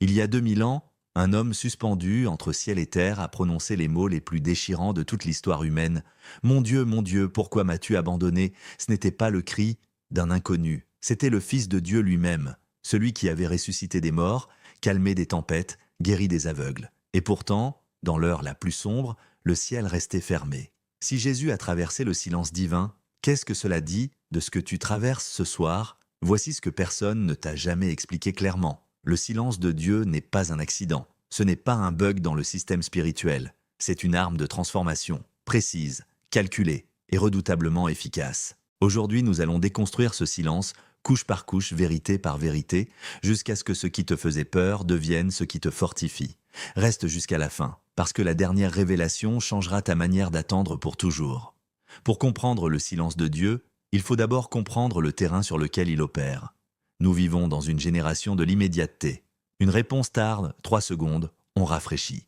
Il y a 2000 ans, un homme suspendu entre ciel et terre a prononcé les mots les plus déchirants de toute l'histoire humaine. Mon Dieu, pourquoi m'as-tu abandonné ?» Ce n'était pas le cri d'un inconnu, c'était le Fils de Dieu lui-même, celui qui avait ressuscité des morts, calmé des tempêtes, guéri des aveugles. Et pourtant, dans l'heure la plus sombre, le ciel restait fermé. Si Jésus a traversé le silence divin, qu'est-ce que cela dit de ce que tu traverses ce soir? Voici ce que personne ne t'a jamais expliqué clairement. Le silence de Dieu n'est pas un accident. Ce n'est pas un bug dans le système spirituel. C'est une arme de transformation, précise, calculée et redoutablement efficace. Aujourd'hui, nous allons déconstruire ce silence, couche par couche, vérité par vérité, jusqu'à ce que ce qui te faisait peur devienne ce qui te fortifie. Reste jusqu'à la fin, parce que la dernière révélation changera ta manière d'attendre pour toujours. Pour comprendre le silence de Dieu, il faut d'abord comprendre le terrain sur lequel il opère. Nous vivons dans une génération de l'immédiateté. Une réponse tarde, 3 secondes, on rafraîchit.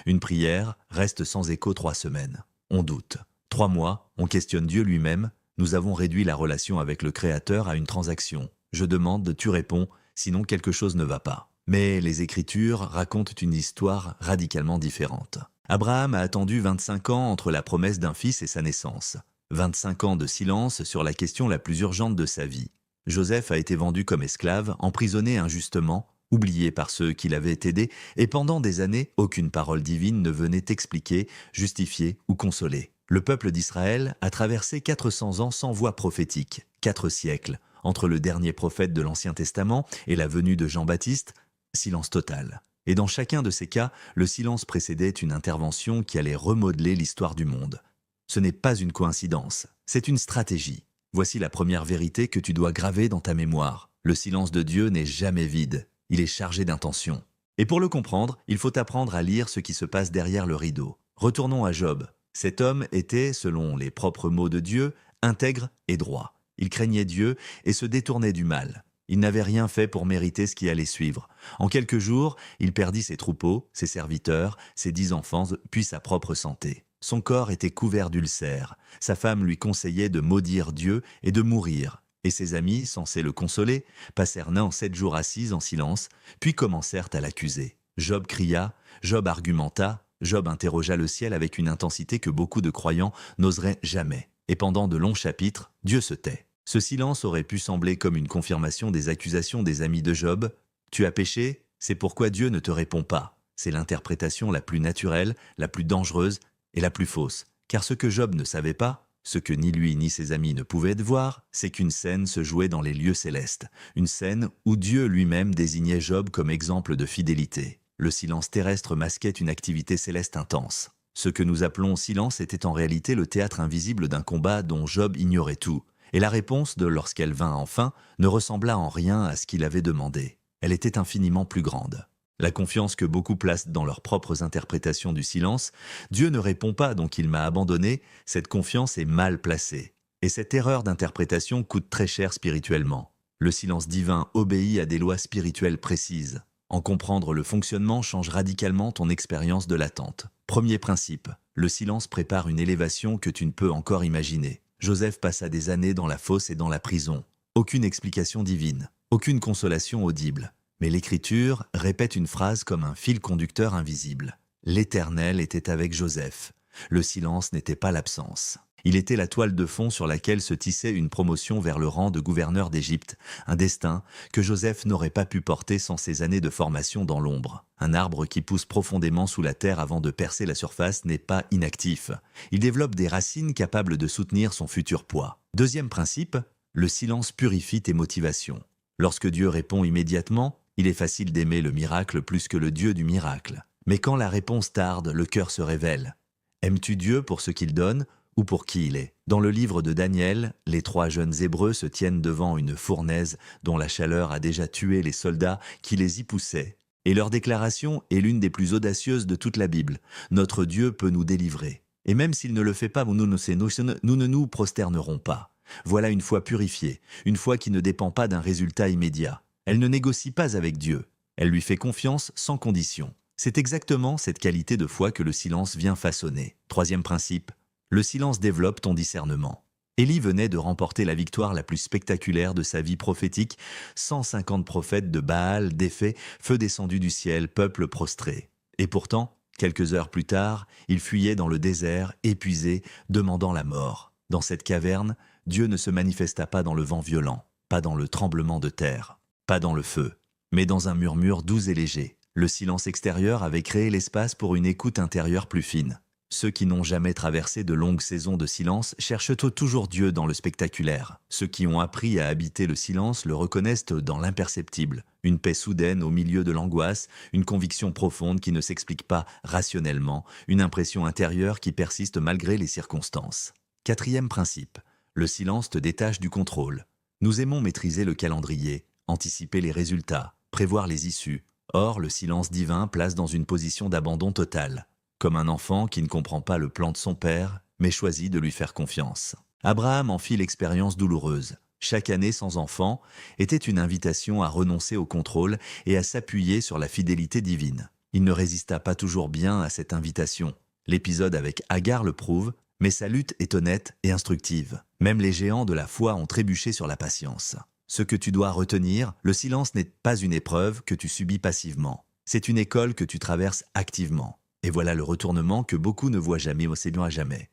Une prière reste sans écho 3 semaines. On doute. 3 mois, on questionne Dieu lui-même. Nous avons réduit la relation avec le Créateur à une transaction. Je demande, tu réponds, sinon quelque chose ne va pas. Mais les Écritures racontent une histoire radicalement différente. Abraham a attendu 25 ans entre la promesse d'un fils et sa naissance. 25 ans de silence sur la question la plus urgente de sa vie. Joseph a été vendu comme esclave, emprisonné injustement, oublié par ceux qui l'avaient aidé, et pendant des années, aucune parole divine ne venait expliquer, justifier ou consoler. Le peuple d'Israël a traversé 400 ans sans voix prophétique, 4 siècles, entre le dernier prophète de l'Ancien Testament et la venue de Jean-Baptiste, silence total. Et dans chacun de ces cas, le silence précédait une intervention qui allait remodeler l'histoire du monde. Ce n'est pas une coïncidence, c'est une stratégie. Voici la première vérité que tu dois graver dans ta mémoire. Le silence de Dieu n'est jamais vide, il est chargé d'intention. Et pour le comprendre, il faut apprendre à lire ce qui se passe derrière le rideau. Retournons à Job. Cet homme était, selon les propres mots de Dieu, intègre et droit. Il craignait Dieu et se détournait du mal. Il n'avait rien fait pour mériter ce qui allait suivre. En quelques jours, il perdit ses troupeaux, ses serviteurs, ses 10 enfants, puis sa propre santé. Son corps était couvert d'ulcères. Sa femme lui conseillait de maudire Dieu et de mourir. Et ses amis, censés le consoler, passèrent 7 jours assis en silence, puis commencèrent à l'accuser. Job cria, Job argumenta, Job interrogea le ciel avec une intensité que beaucoup de croyants n'oseraient jamais. Et pendant de longs chapitres, Dieu se tait. Ce silence aurait pu sembler comme une confirmation des accusations des amis de Job. Tu as péché, c'est pourquoi Dieu ne te répond pas. C'est l'interprétation la plus naturelle, la plus dangereuse et la plus fausse. Car ce que Job ne savait pas, ce que ni lui ni ses amis ne pouvaient voir, c'est qu'une scène se jouait dans les lieux célestes. Une scène où Dieu lui-même désignait Job comme exemple de fidélité. Le silence terrestre masquait une activité céleste intense. Ce que nous appelons silence était en réalité le théâtre invisible d'un combat dont Job ignorait tout. Et la réponse de lorsqu'elle vint enfin ne ressembla en rien à ce qu'il avait demandé. Elle était infiniment plus grande. La confiance que beaucoup placent dans leurs propres interprétations du silence, Dieu ne répond pas donc il m'a abandonné, cette confiance est mal placée. Et cette erreur d'interprétation coûte très cher spirituellement. Le silence divin obéit à des lois spirituelles précises. En comprendre le fonctionnement change radicalement ton expérience de l'attente. Premier principe, le silence prépare une élévation que tu ne peux encore imaginer. Joseph passa des années dans la fosse et dans la prison. Aucune explication divine, aucune consolation audible. Mais l'Écriture répète une phrase comme un fil conducteur invisible. L'Éternel était avec Joseph. Le silence n'était pas l'absence. Il était la toile de fond sur laquelle se tissait une promotion vers le rang de gouverneur d'Égypte, un destin que Joseph n'aurait pas pu porter sans ses années de formation dans l'ombre. Un arbre qui pousse profondément sous la terre avant de percer la surface n'est pas inactif. Il développe des racines capables de soutenir son futur poids. Deuxième principe, le silence purifie tes motivations. Lorsque Dieu répond immédiatement, il est facile d'aimer le miracle plus que le Dieu du miracle. Mais quand la réponse tarde, le cœur se révèle. Aimes-tu Dieu pour ce qu'il donne ou pour qui il est? Dans le livre de Daniel, les 3 jeunes Hébreux se tiennent devant une fournaise dont la chaleur a déjà tué les soldats qui les y poussaient. Et leur déclaration est l'une des plus audacieuses de toute la Bible. Notre Dieu peut nous délivrer. Et même s'il ne le fait pas, nous ne nous prosternerons pas. Voilà une foi purifiée, une foi qui ne dépend pas d'un résultat immédiat. Elle ne négocie pas avec Dieu. Elle lui fait confiance sans condition. C'est exactement cette qualité de foi que le silence vient façonner. Troisième principe, le silence développe ton discernement. Élie venait de remporter la victoire la plus spectaculaire de sa vie prophétique, 150 prophètes de Baal défaits, feu descendu du ciel, peuple prostré. Et pourtant, quelques heures plus tard, il fuyait dans le désert, épuisé, demandant la mort. Dans cette caverne, Dieu ne se manifesta pas dans le vent violent, pas dans le tremblement de terre, pas dans le feu, mais dans un murmure doux et léger. Le silence extérieur avait créé l'espace pour une écoute intérieure plus fine. Ceux qui n'ont jamais traversé de longues saisons de silence cherchent toujours Dieu dans le spectaculaire. Ceux qui ont appris à habiter le silence le reconnaissent dans l'imperceptible. Une paix soudaine au milieu de l'angoisse, une conviction profonde qui ne s'explique pas rationnellement, une impression intérieure qui persiste malgré les circonstances. Quatrième principe, le silence te détache du contrôle. Nous aimons maîtriser le calendrier, anticiper les résultats, prévoir les issues. Or, le silence divin place dans une position d'abandon total. Comme un enfant qui ne comprend pas le plan de son père, mais choisit de lui faire confiance. Abraham en fit l'expérience douloureuse. Chaque année sans enfant était une invitation à renoncer au contrôle et à s'appuyer sur la fidélité divine. Il ne résista pas toujours bien à cette invitation. L'épisode avec Agar le prouve, mais sa lutte est honnête et instructive. Même les géants de la foi ont trébuché sur la patience. Ce que tu dois retenir, le silence n'est pas une épreuve que tu subis passivement. C'est une école que tu traverses activement. Et voilà le retournement que beaucoup ne voient jamais au Seigneur à jamais.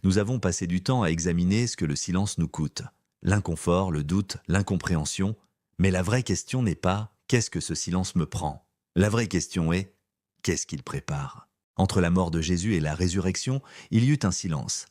Nous avons passé du temps à examiner ce que le silence nous coûte. L'inconfort, le doute, l'incompréhension. Mais la vraie question n'est pas « qu'est-ce que ce silence me prend ?» La vraie question est « qu'est-ce qu'il prépare ?» Entre la mort de Jésus et la résurrection, il y eut un silence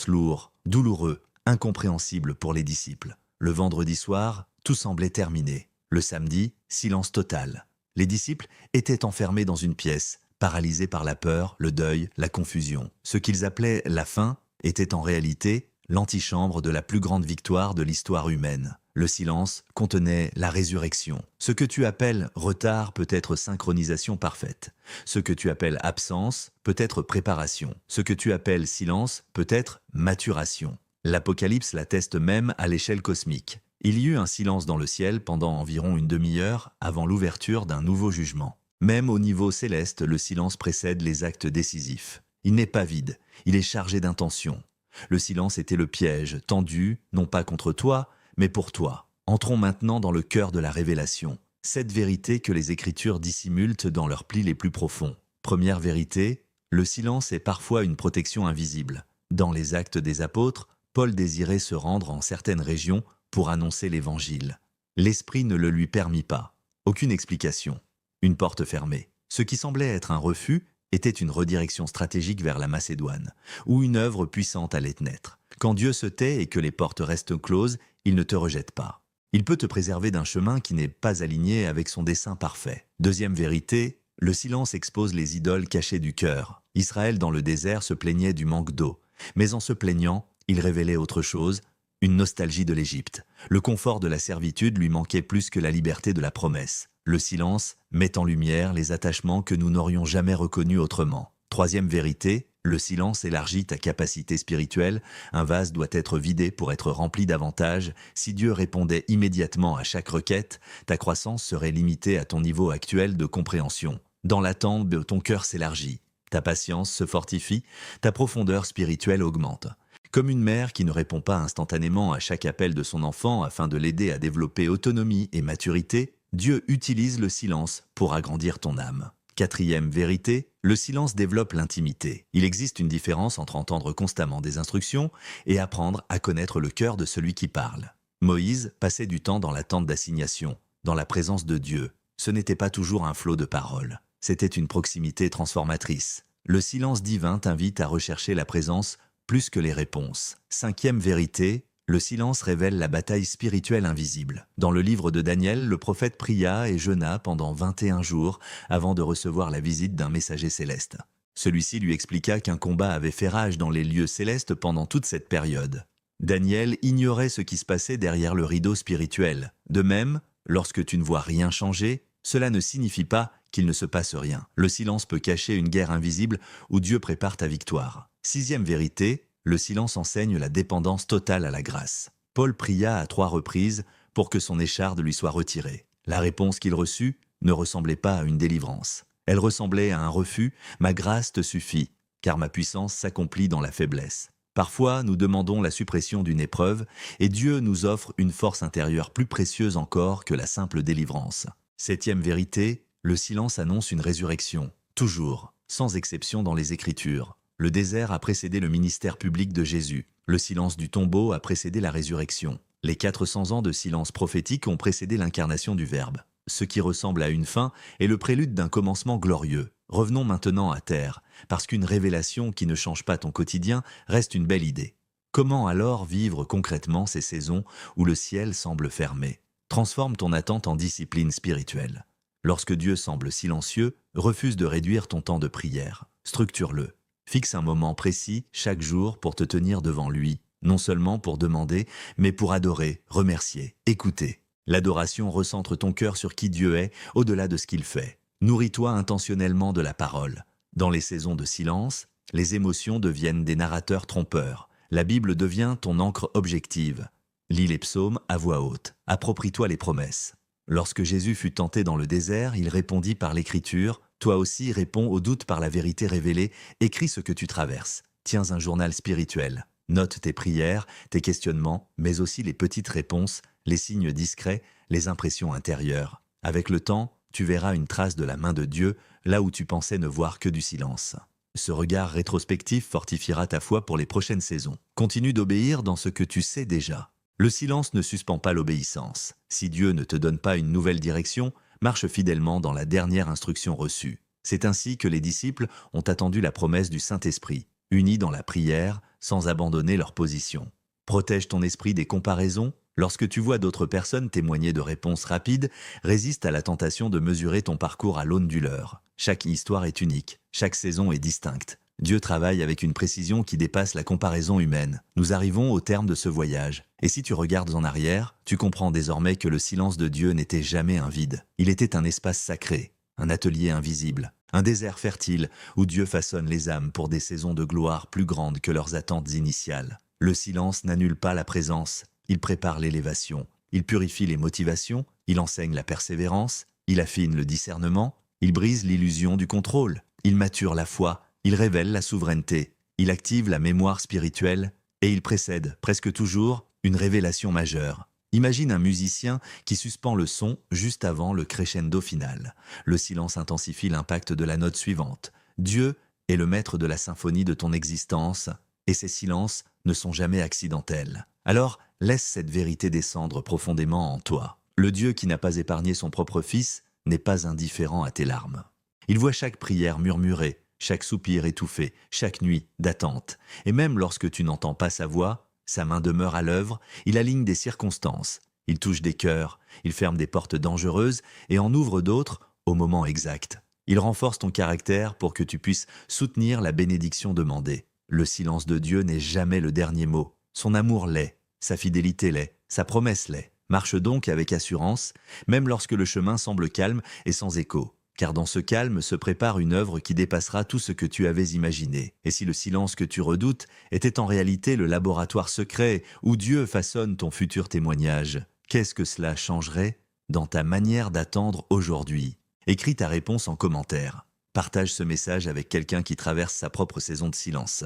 lourd, douloureux, incompréhensible pour les disciples. Le vendredi soir, tout semblait terminé. Le samedi, silence total. Les disciples étaient enfermés dans une pièce, paralysés par la peur, le deuil, la confusion. Ce qu'ils appelaient la fin était en réalité l'antichambre de la plus grande victoire de l'histoire humaine. Le silence contenait la résurrection. Ce que tu appelles retard peut être synchronisation parfaite. Ce que tu appelles absence peut être préparation. Ce que tu appelles silence peut être maturation. L'Apocalypse l'atteste même à l'échelle cosmique. Il y eut un silence dans le ciel pendant environ une demi-heure avant l'ouverture d'un nouveau jugement. Même au niveau céleste, le silence précède les actes décisifs. Il n'est pas vide, il est chargé d'intention. Le silence était le piège, tendu, non pas contre toi, mais pour toi. Entrons maintenant dans le cœur de la révélation. Cette vérité que les Écritures dissimulent dans leurs plis les plus profonds. Première vérité, le silence est parfois une protection invisible. Dans les Actes des Apôtres, Paul désirait se rendre en certaines régions pour annoncer l'Évangile. L'Esprit ne le lui permit pas. Aucune explication. Une porte fermée. Ce qui semblait être un refus était une redirection stratégique vers la Macédoine, où une œuvre puissante allait naître. Quand Dieu se tait et que les portes restent closes, il ne te rejette pas. Il peut te préserver d'un chemin qui n'est pas aligné avec son dessein parfait. Deuxième vérité, le silence expose les idoles cachées du cœur. Israël dans le désert se plaignait du manque d'eau, mais en se plaignant, il révélait autre chose, une nostalgie de l'Égypte. Le confort de la servitude lui manquait plus que la liberté de la promesse. Le silence met en lumière les attachements que nous n'aurions jamais reconnus autrement. Troisième vérité, le silence élargit ta capacité spirituelle. Un vase doit être vidé pour être rempli davantage. Si Dieu répondait immédiatement à chaque requête, ta croissance serait limitée à ton niveau actuel de compréhension. Dans l'attente, ton cœur s'élargit. Ta patience se fortifie, ta profondeur spirituelle augmente. Comme une mère qui ne répond pas instantanément à chaque appel de son enfant afin de l'aider à développer autonomie et maturité, Dieu utilise le silence pour agrandir ton âme. Quatrième vérité, le silence développe l'intimité. Il existe une différence entre entendre constamment des instructions et apprendre à connaître le cœur de celui qui parle. Moïse passait du temps dans l'attente d'assignation, dans la présence de Dieu. Ce n'était pas toujours un flot de paroles. C'était une proximité transformatrice. Le silence divin t'invite à rechercher la présence plus que les réponses. Cinquième vérité, le silence révèle la bataille spirituelle invisible. Dans le livre de Daniel, le prophète pria et jeûna pendant 21 jours avant de recevoir la visite d'un messager céleste. Celui-ci lui expliqua qu'un combat avait fait rage dans les lieux célestes pendant toute cette période. Daniel ignorait ce qui se passait derrière le rideau spirituel. De même, lorsque tu ne vois rien changer, cela ne signifie pas qu'il ne se passe rien. Le silence peut cacher une guerre invisible où Dieu prépare ta victoire. Sixième vérité, le silence enseigne la dépendance totale à la grâce. Paul pria à 3 reprises pour que son écharde lui soit retirée. La réponse qu'il reçut ne ressemblait pas à une délivrance. Elle ressemblait à un refus « Ma grâce te suffit, car ma puissance s'accomplit dans la faiblesse ». Parfois, nous demandons la suppression d'une épreuve, et Dieu nous offre une force intérieure plus précieuse encore que la simple délivrance. Septième vérité, le silence annonce une résurrection. Toujours, sans exception dans les Écritures. Le désert a précédé le ministère public de Jésus. Le silence du tombeau a précédé la résurrection. Les 400 ans de silence prophétique ont précédé l'incarnation du Verbe. Ce qui ressemble à une fin est le prélude d'un commencement glorieux. Revenons maintenant à terre, parce qu'une révélation qui ne change pas ton quotidien reste une belle idée. Comment alors vivre concrètement ces saisons où le ciel semble fermé? Transforme ton attente en discipline spirituelle. Lorsque Dieu semble silencieux, refuse de réduire ton temps de prière. Structure-le. Fixe un moment précis chaque jour pour te tenir devant lui, non seulement pour demander, mais pour adorer, remercier, écouter. L'adoration recentre ton cœur sur qui Dieu est, au-delà de ce qu'il fait. Nourris-toi intentionnellement de la parole. Dans les saisons de silence, les émotions deviennent des narrateurs trompeurs. La Bible devient ton encre objective. Lis les psaumes à voix haute. Approprie-toi les promesses. Lorsque Jésus fut tenté dans le désert, il répondit par l'Écriture. Toi aussi, réponds aux doutes par la vérité révélée. Écris ce que tu traverses. Tiens un journal spirituel. Note tes prières, tes questionnements, mais aussi les petites réponses, les signes discrets, les impressions intérieures. Avec le temps, tu verras une trace de la main de Dieu là où tu pensais ne voir que du silence. Ce regard rétrospectif fortifiera ta foi pour les prochaines saisons. Continue d'obéir dans ce que tu sais déjà. Le silence ne suspend pas l'obéissance. Si Dieu ne te donne pas une nouvelle direction, marche fidèlement dans la dernière instruction reçue. C'est ainsi que les disciples ont attendu la promesse du Saint-Esprit, unis dans la prière, sans abandonner leur position. Protège ton esprit des comparaisons. Lorsque tu vois d'autres personnes témoigner de réponses rapides, résiste à la tentation de mesurer ton parcours à l'aune du leur. Chaque histoire est unique, chaque saison est distincte. Dieu travaille avec une précision qui dépasse la comparaison humaine. Nous arrivons au terme de ce voyage. Et si tu regardes en arrière, tu comprends désormais que le silence de Dieu n'était jamais un vide. Il était un espace sacré, un atelier invisible, un désert fertile où Dieu façonne les âmes pour des saisons de gloire plus grandes que leurs attentes initiales. Le silence n'annule pas la présence, il prépare l'élévation, il purifie les motivations, il enseigne la persévérance, il affine le discernement, il brise l'illusion du contrôle, il mature la foi, il révèle la souveraineté, il active la mémoire spirituelle et il précède, presque toujours, une révélation majeure. Imagine un musicien qui suspend le son juste avant le crescendo final. Le silence intensifie l'impact de la note suivante. Dieu est le maître de la symphonie de ton existence et ces silences ne sont jamais accidentels. Alors, laisse cette vérité descendre profondément en toi. Le Dieu qui n'a pas épargné son propre Fils n'est pas indifférent à tes larmes. Il voit chaque prière murmurée, chaque soupir étouffé, chaque nuit d'attente. Et même lorsque tu n'entends pas sa voix, sa main demeure à l'œuvre, il aligne des circonstances, il touche des cœurs, il ferme des portes dangereuses et en ouvre d'autres au moment exact. Il renforce ton caractère pour que tu puisses soutenir la bénédiction demandée. Le silence de Dieu n'est jamais le dernier mot. Son amour l'est, sa fidélité l'est, sa promesse l'est. Marche donc avec assurance, même lorsque le chemin semble calme et sans écho. Car dans ce calme se prépare une œuvre qui dépassera tout ce que tu avais imaginé. Et si le silence que tu redoutes était en réalité le laboratoire secret où Dieu façonne ton futur témoignage, qu'est-ce que cela changerait dans ta manière d'attendre aujourd'hui? Écris ta réponse en commentaire. Partage ce message avec quelqu'un qui traverse sa propre saison de silence.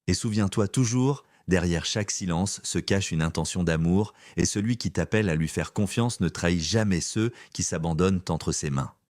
Et souviens-toi toujours, derrière chaque silence se cache une intention d'amour et celui qui t'appelle à lui faire confiance ne trahit jamais ceux qui s'abandonnent entre ses mains.